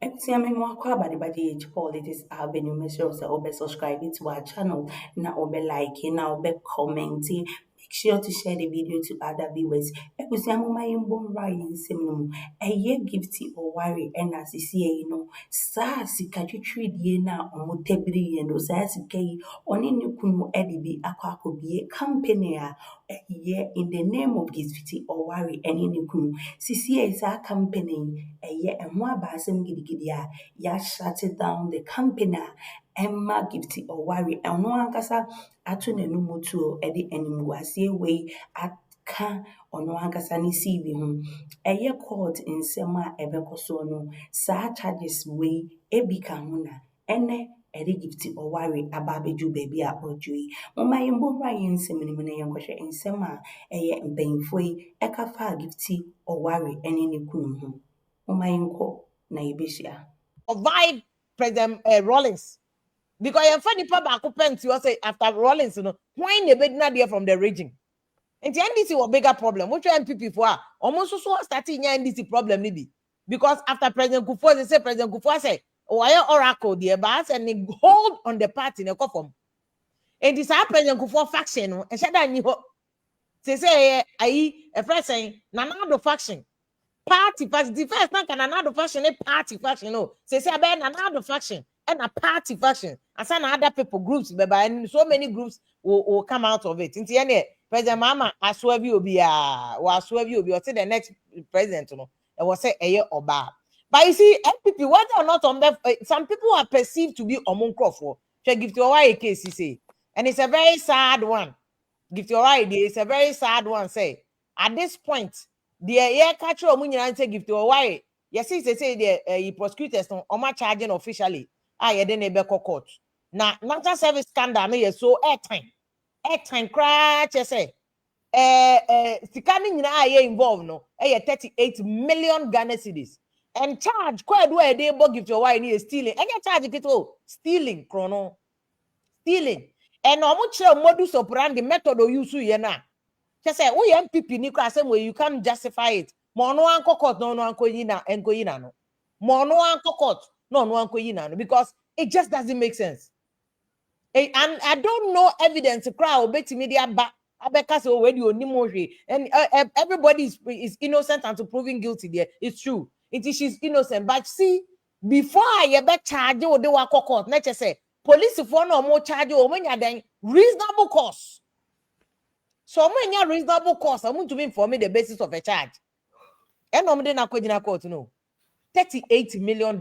See, I'm more about the Paul. It is avenue. Make sure you subscribe to our channel. Now, be liking, now be commenting. Make sure to share the video to other viewers. See, I'm my inborn right in seminum. A year gifty or worry, and as you see, sa sika twitwi die na omo tabiri ye no sa sika yi oni ne kunu e de bi akwa akobie company a ɛyɛ in the name of Gifty or worry any ne kunu sisi is a company ɛyɛ ɛho abaasɛm gidigidi a ya shut it down the company a ɛma Gifty or worry ɛno ankasa ato n'anum tuo ɛde animguaseɛ wei aka ɔno ankasa ne CV ho ɛyɛ court nsɛm a ɛbɛkɔ so no saa charges wei ebi ka ho na ɛnɛ ɛde Gifty or worry aba abɛdwu baabi a ɔdwo yi moma yɛmbɔ hɔ a yɛnsɛm no mu na yɛnkɔhwɛ nsɛm a ɛyɛ mpanyinfoɔ yi ɛka fa Gifty or worry ɛne ne kunu ho moma yɛnkɔ na yɛbɛhyia Provide President Rawlings. Because you're funny papa penti you say after Rawlings, why ne bedina there from the region? And the NDC was bigger problem. Which MPP for almost so starting NDC problem maybe. Because after President Akuffo, they say President Akuffo say, why Oracle the boss and they hold on the party in a coffin. And this President Akuffo faction and said that you say a friend saying Nanado faction. Party faction, the first not another faction, a party faction. No, say about another faction and a party faction. And some other people groups, but so many groups will come out of it. In the end, President Mahama, I swear you will be or say the next president, it was say a year or bad. But you see, MPP, whether or not on them, some people are perceived to be Omunkofo. Should give to a case, you say, and it's a very sad one. Give to your idea, it's a very sad one. Say at this point. The air catcher omunyina say give to why yes say the prosecutors no charging officially I then a court na national service scandal no so airtime crash say scanning nyina involved no 38 million Ghana cedis and charge quite where they give to why ni stealing and charge it stealing chrono stealing and modus operandi method o use ye na just say, we MPP ni kwasem where you can't justify it. Mono anko court no anko yina enko yina no. Mono anko court no anko yina no because it just doesn't make sense. And I don't know evidence to cry obeti media back abeka so already onimoji and everybody is innocent until proven guilty there. It's true. It is she's innocent. But see, before I be charge o de wa court, let's just say police for no more charge o menya then reasonable cause. So many reasonable cost. I want to inform me the basis of a charge. And I'm na kwejina court no. $38 million.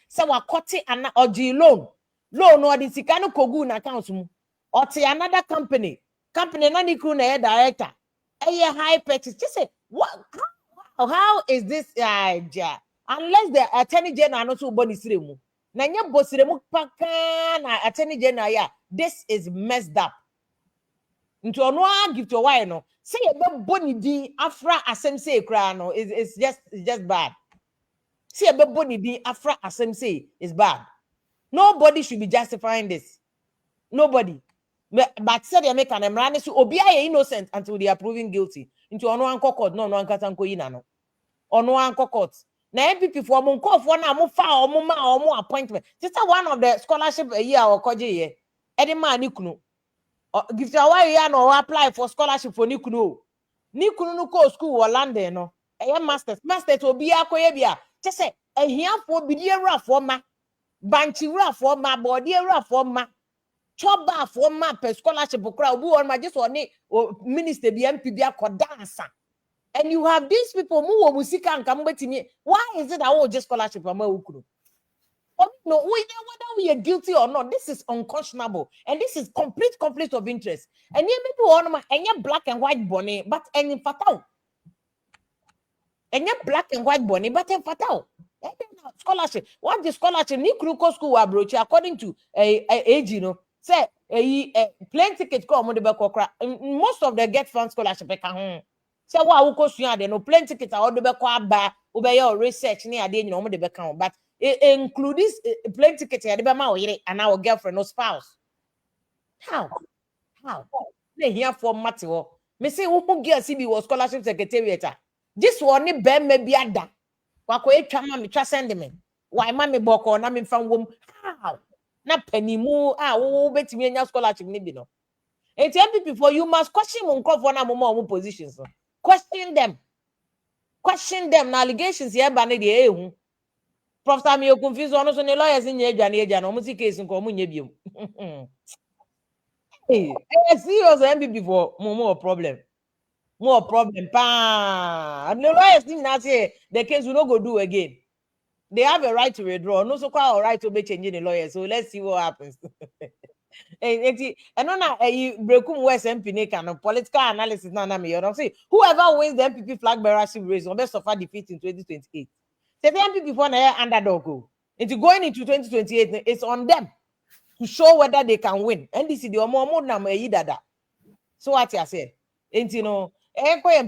So we cut an oji loan. Loan or the sikano kogu na account mu. Or to another company. Company na ni crew na director. A high purchase. Just say what? How is this? Unless the attorney general not so body siremu. Na nya bosiremu paka na attorney general ya. This is messed up. Into no give to why no say a boni din afra asem say cry no it's just bad. See a boni din afra asem say is bad. Nobody should be justifying this. Nobody. But said they make an emrane so obi are innocent until they are proven guilty. Into ono anko court no ankasa nko yina no. Ono anko court. Na MPP for mo nko for na mo fa omo ma omo appointment. Sister one of the scholarship a year or koje ye. Edi man ni kunu. Give to why no apply for scholarship for Nikunu. Nikunu no go school or London no. Masters to be a koyebia. Just say a here for be rough for ma. Banchi rough for ma body rough for ma. Choba for ma per scholarship for crowd who on my just one minister the MPB could dance. And you have these people who musika and come with me. Why is it that just scholarship for ma ukunu? Oh, no, whether we are guilty or not, this is unconscionable, and this is complete conflict of interest. And you people on and you black and white bonnet, but in fatal. And you black and white bonnet, but in fatal. Scholarship. What the scholarship? Ni Kruko school abroach according to age, say a plane ticket come on the back. Most of the get fund scholarship. Say what we cost you no plane ticket all the back bar over your research near the the back but. It includes plane ticket and our girlfriend or spouse. How? They here for Mateo. Me say who girl CB was scholarship secretariat. This one ni ben maybe ada. Wako e chama me send me. why mommy boko na me fan wom how na panimu wo betimi anya scholarship ni bi no enti MPP for you must question mon crop for na mo positions no. Question them na allegations here ba ne de ehu Professor me confuse ono so ne lawyers nya adwane no mo si case nko mo nya biom hey serious MPP for more problem pa and the lawyers think na say the case will not go do again. They have a right to withdraw. No, so quite all right to be changing the lawyer. So let's see what happens. And on a breakum West MP kind political analysis. Now, I say whoever wins the MPP flag bearership race will best suffer defeat in 2028. Say the MPP for an underdog. Into going into 2028, it's on them to show whether they can win. And this is the more number dada. So what I said, and you know,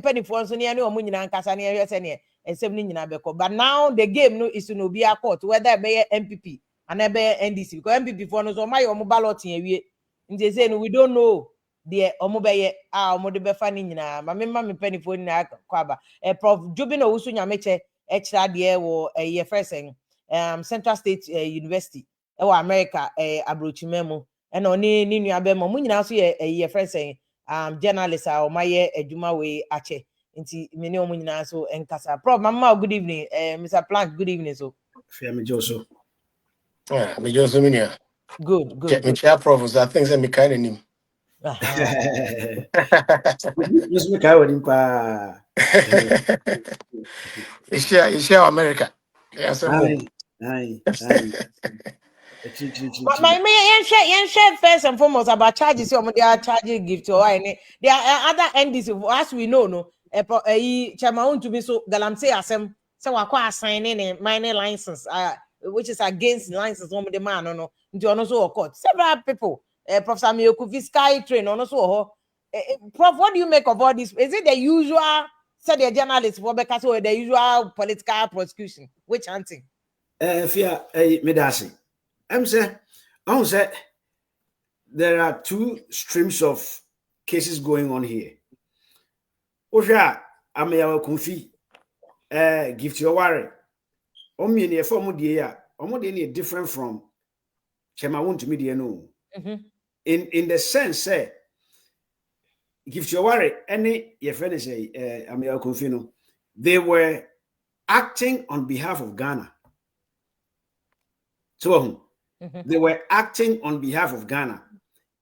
penny for so near no money and Casania and 7 but now the game no is to no be a court whether be MPP and be NDC because MPP for no so my ballot in they say no, we don't know the omobeye omo be fani nyina ma me penny for na kwaba Prof Jobino Usu Nyameche extra there wo first Central State University America Abrochimemo and oni ni nua be mo nyina so ye friend saying journalist or my adwuma we ache nti me ne omo nyina so enkasa Prof mama good evening Mr Plank good evening so me Joso good Me chair Prof I think say me kind of him yes me kai wadi pa you share America yes Aye. My yen share first and foremost about charges. Some they are charging gift or any. There are other NDC as we know. No, Chairman to be so galamsey asem. So we are signing a minor license, which is against license. Some the man no. Into also court. Several people. Professor Miyokufi Sky Train also. Prof, what do you make of all this? Is it the usual? Said the journalist for because the usual political prosecution? Which hunting? Fear medasi. I'm say there are two streams of cases going on here. Osha Ameya Kofi Gifty Oware. Omi ne form de ya. Omo de ne different from Chema won to me de no. In the sense say Gifty Oware any your friend say Ameya Kofi no, they were acting on behalf of Ghana. So they were acting on behalf of Ghana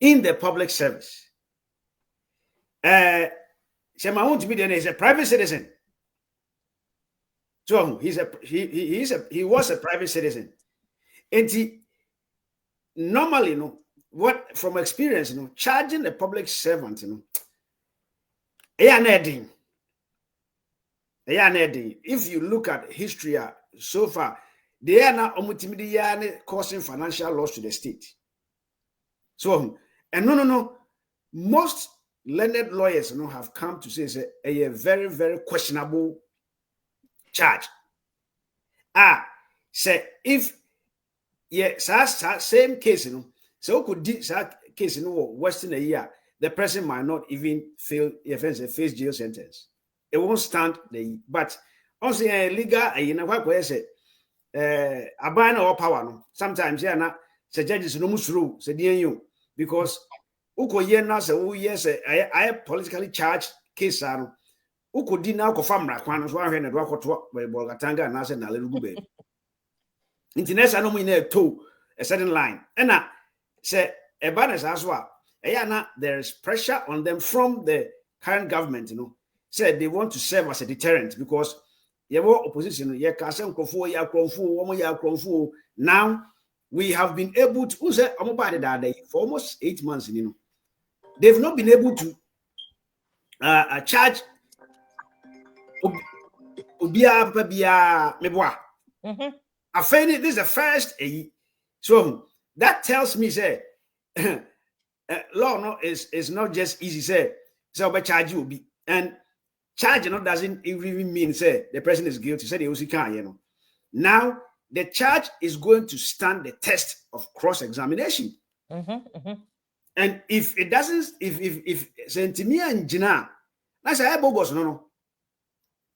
in the public service. Shema won't be there is a private citizen. So he was a private citizen. And he normally what from experience, charging a public servant, if you look at history so far, they are now causing financial loss to the state. So, and no, most learned lawyers have come to say a very, very questionable charge. Say if same case, so could this case Western a year, the person might not even face jail sentence. It won't stand but also legal what say abana or power no sometimes na say judges no musuru say you because uko ye na say who yes I politically charged case no uko di na uko famra kwan so ahwe na do akoto bolgatanga na say na lelugu be internet no mu na to a certain line and say e banner so na there is pressure on them from the current government said they want to serve as a deterrent because opposition, now we have been able to for almost 8 months. They've not been able to charge this is the first. So that tells me say law is not just easy. Say so charge you be and charge doesn't even mean say the person is guilty. Say the OC now the charge is going to stand the test of cross-examination. And if it doesn't, if Sentimia and Jina, that's a bogus no.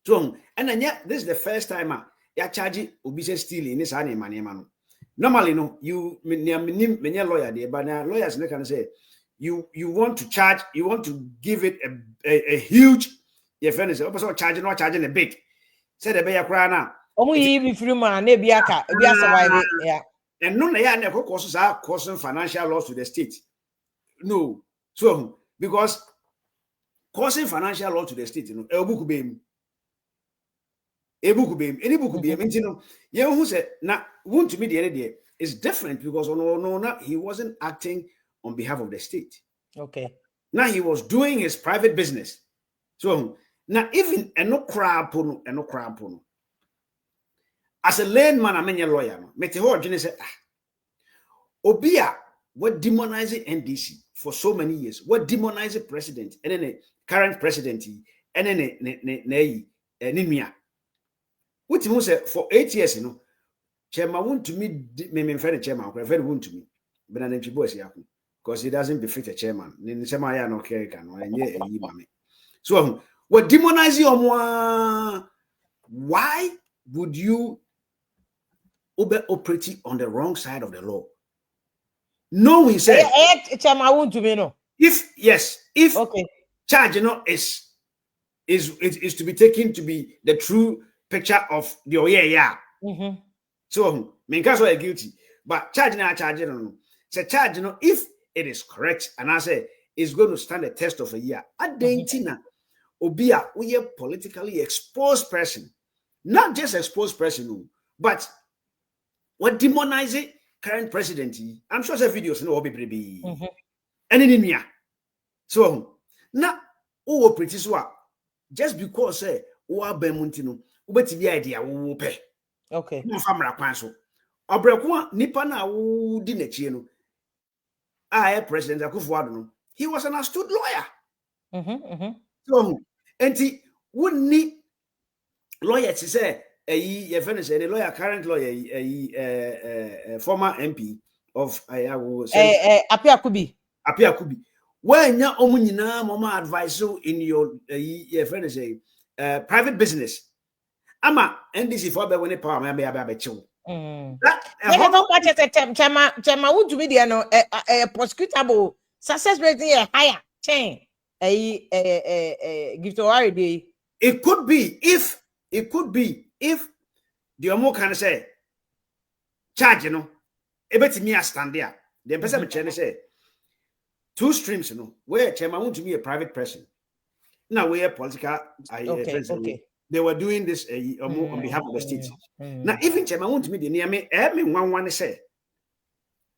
So and then this is the first time ya charge obi say stealing ni sa na no. Normally no, you many lawyer there, but now lawyers can say you want to charge, you want to give it a huge offense. Also charging not charging a big. Say the bear cry now. Yeah. And no na causes are causing financial loss to the state. No. So because causing financial loss to the state, you know, any book beam, you know, yeah, who said now won't to me the other day is different because no, he wasn't acting on behalf of the state. Okay. Now he was doing his private business. So now even no crap no. As a layman, I'm a lawyer. Metehor Jenny said, Obia, what demonizing NDC for so many years, what demonizing president, and then a current president, and then Nimia. What you say for 8 years, you know, chairman won't to me, me friend chairman, very won't to me, but I need boys because he doesn't befit a chairman. Then Samaya no care can or any so what demonizing on why would you operating on the wrong side of the law? No, he said. If yes, if okay, charge you know is to be taken to be the true picture of the So me case are guilty, but charge now charge no. Say charge you know if it is correct and I say it's going to stand the test of a year. Adentina obia we a politically exposed person, not just exposed person, but what demonizing current president. I'm sure the videos no be baby. And in me. So now oh pretty so just because say o abamuntino ubeti bi idea wo pe. Okay. No famra kwan so. Obreko nipa na wo di na chie no. President Akuffo no. He was an astute lawyer. So enti wonni lawyer to say a lawyer, current lawyer, former MP of Apia Kubi. When ya omunyina mama advise in your private business. Ama NDC for be when power me be chill. Chama would be there no prosecutable success rate higher chain Gifty Oware day. It could be if the omo can say charge you know ebetimi stand there. The person me say two streams, you know, where chairman want to be a private person. Now we are political. Okay. They were doing this on behalf of the state. Now even chairman want to be the near me. One say,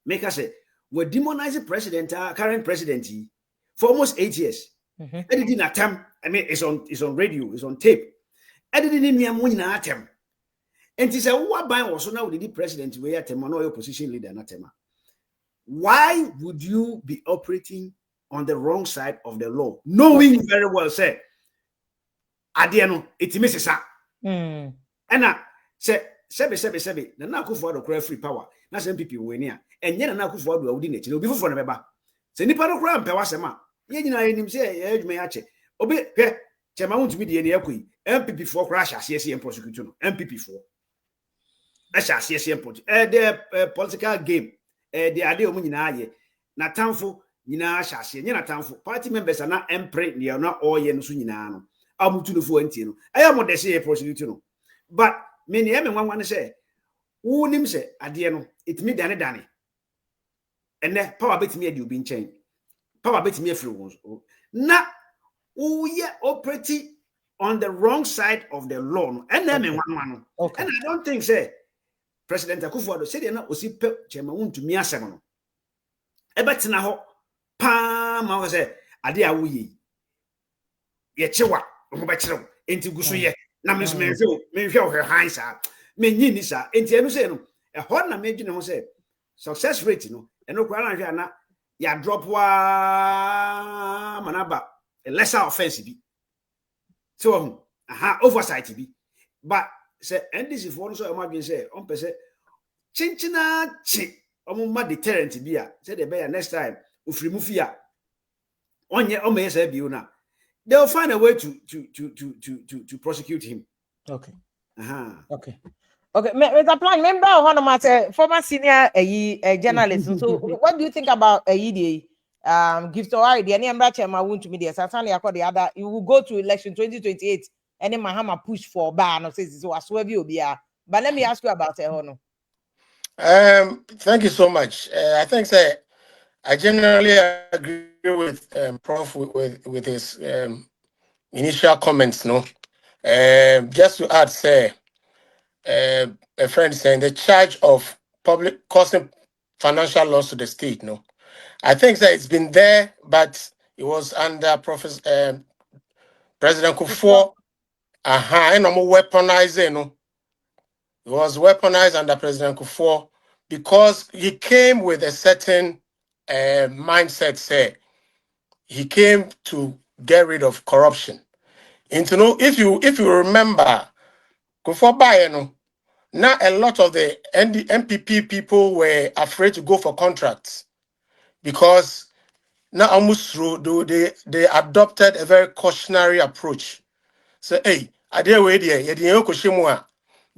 make us say we're demonizing president, current president, for almost 8 years. I didn't attempt. I mean, it's on radio, it's on tape. I didn't mean attempt. And he said, what by also now the president we are no opposition leader not tema. Why would you be operating on the wrong side of the law, knowing very well, say, Adiano, it misses up. And I say, Sebi, the Akuffo do create free power. Na some people win here, and yet Akuffo do within it. No before for never. Say Nipa no crime power sema. Ye nyina enim say e me ache. Obi pe chema want to be the ekui. MPP for crash as and prosecute no. MPP for. As and the political game. The idea of nyina na tamfo nyina ahase nyina tamfo party members are na empre ne na oye no so nyina no amutu no fo antie no aya mo de say prosecute no but me ne me nwanwan say wo nim say ade no itimi dane ene power betimi ade obi nchen power betimi afiri wo na wo ye operating on the wrong side of the law no ene me nwanwan no and I don't think say President Akuffo said na osi pe chema wuntumi asem no ebetena ho pa ma say ade a wo yi ye chewa mo be cherew enti guso ye na me hwe o hansa me nyini sa enti enu say no e ho na me dwene ho say success rate no eno kwa na hwe na ya drop wa manaba a lesser offense bi so oversight bi but say NDC for so am say on person chinchina chi ma deterrent bi a say the bear next time ofri mu fia onye o me say bi una they'll find a way to prosecute him. Okay. Okay. Okay, Mr. Plan, member of Honor former senior journalist. So, what do you think about the gift or idea? Any Chairman won't to me there. Certainly, the other, you will go to election 2028, and then Mahama push for ban or says so. I swear you be. But let me ask you about Honor. Thank you so much. I think that I generally agree with Prof with his initial comments. No, just to add, say, a friend saying the charge of public causing financial loss to the state. No, I think that it's been there, but it was under President Akuffo. And I'm weaponizing. No, it was weaponized under President Akuffo because he came with a certain mindset. Say he came to get rid of corruption. And to know if you remember, Akuffo Bayeno. Now, a lot of the MPP people were afraid to go for contracts because now almost through they adopted a very cautionary approach. So, hey, the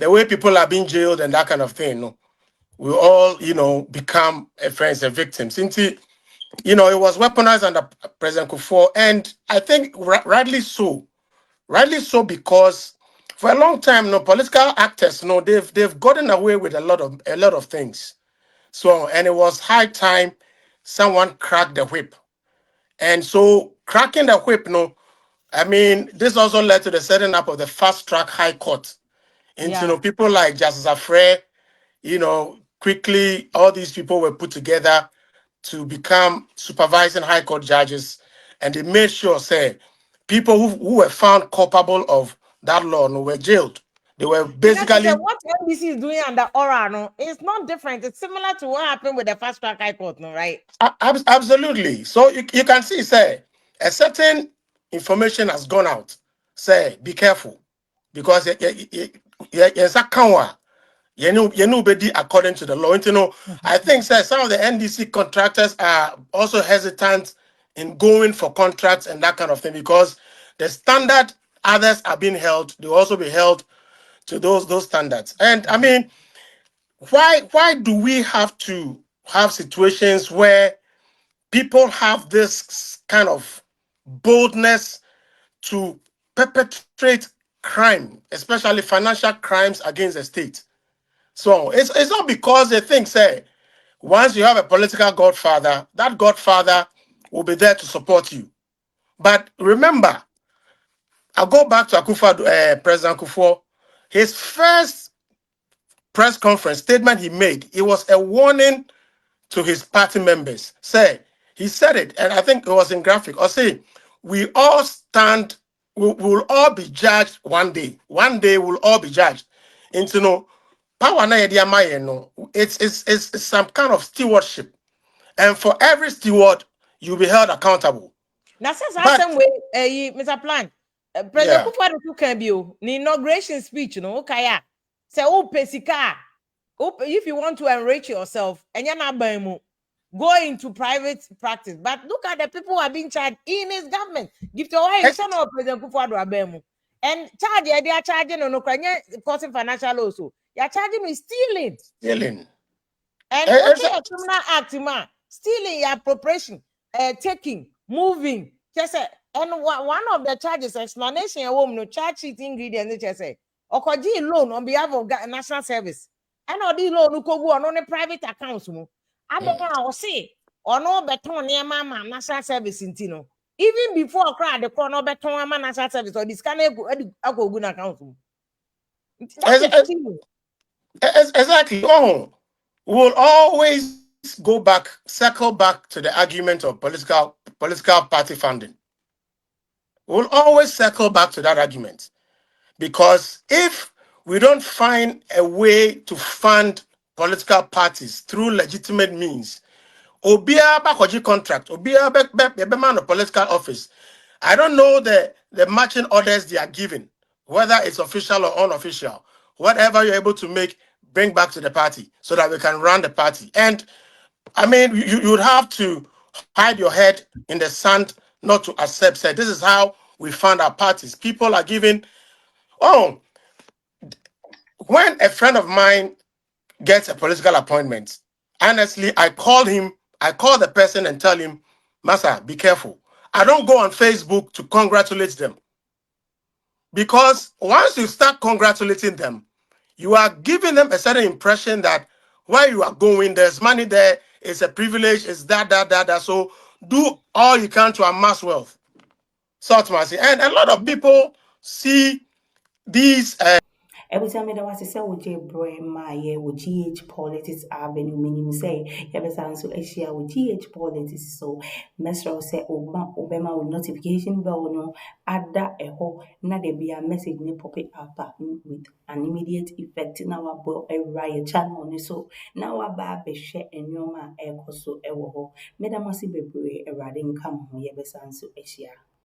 way people are being jailed and that kind of thing, no, we all, become friends and victims. It was weaponized under President Kufuor, and I think rightly so. Rightly so because for a long time, political actors, they've gotten away with a lot of things. So, and it was high time someone cracked the whip. And so cracking the whip, I mean, this also led to the setting up of the fast track high court. And people like Justice Afre, quickly all these people were put together to become supervising high court judges, and they made sure, say, people who were found culpable of that law were jailed. They were basically what NBC is doing under Oware, no, it's not different. It's similar to what happened with the fast track high court, no, right? Absolutely. So you can see, say, a certain information has gone out. Say, be careful, because yes, according to the law. I think some of the NDC contractors are also hesitant in going for contracts and that kind of thing because the standard others are being held, they will also be held to those standards. And I mean, why do we have to have situations where people have this kind of boldness to perpetrate crime, especially financial crimes against the state? So it's not because they think, say, once you have a political godfather, that godfather will be there to support you. But remember, I'll go back to President Akuffo. His first press conference statement he made, it was a warning to his party members. He said it, and I think it was in graphic. Or say, we all stand, we will all be judged one day. One day we'll all be judged. Into power na yedi amaye no. It's some kind of stewardship, and for every steward, you'll be held accountable. Now, since I some way, Mr. Plan, President Kufuor who can be the inauguration speech, okay, say, pesika, if you want to enrich yourself, and you're not buying go into private practice. But look at the people who are being charged in his government. Gifty Oware, son of President Kufuor, and they are charging on Ukraine causing financial loss. You're charging with stealing. Stealing. And okay, a criminal act, man. Stealing your appropriation, taking, moving. Just and one of the charges, explanation, no charge sheet ingredients, just say, Okoji loan on behalf of national service. And all the loan who go on a private accounts. I don't know, say, or no beton near mama national service in Tino. Even before cry, the corner beton national service or this kind of go good account. Exactly. Oh, we'll always circle back to the argument of political party funding. We'll always circle back to that argument. Because if we don't find a way to fund political parties through legitimate means, Obia Bakoji contract, Obia man of political office, I don't know the marching orders they are giving, whether it's official or unofficial, whatever you're able to make, bring back to the party so that we can run the party. And I mean, you would have to hide your head in the sand not to accept. Say, this is how we fund our parties. People are giving, when a friend of mine gets a political appointment, honestly, I call the person and tell him, Masa, be careful. I don't go on Facebook to congratulate them. Because once you start congratulating them, you are giving them a certain impression that where you are going, there's money there, it's a privilege, it's that. So do all you can to amass wealth. Salt mercy. And a lot of people see these Every time I was say with J Broy my with GH politics avenue meaning say every time so Asia with GH politics so Mesro say Obama with notification bell no Adda eho na there be a message ne pop it up with an immediate effect now about a riot channel so now about be share and your man echo so ewo ho medamasi bebre a riding come ho yebesan so Asia.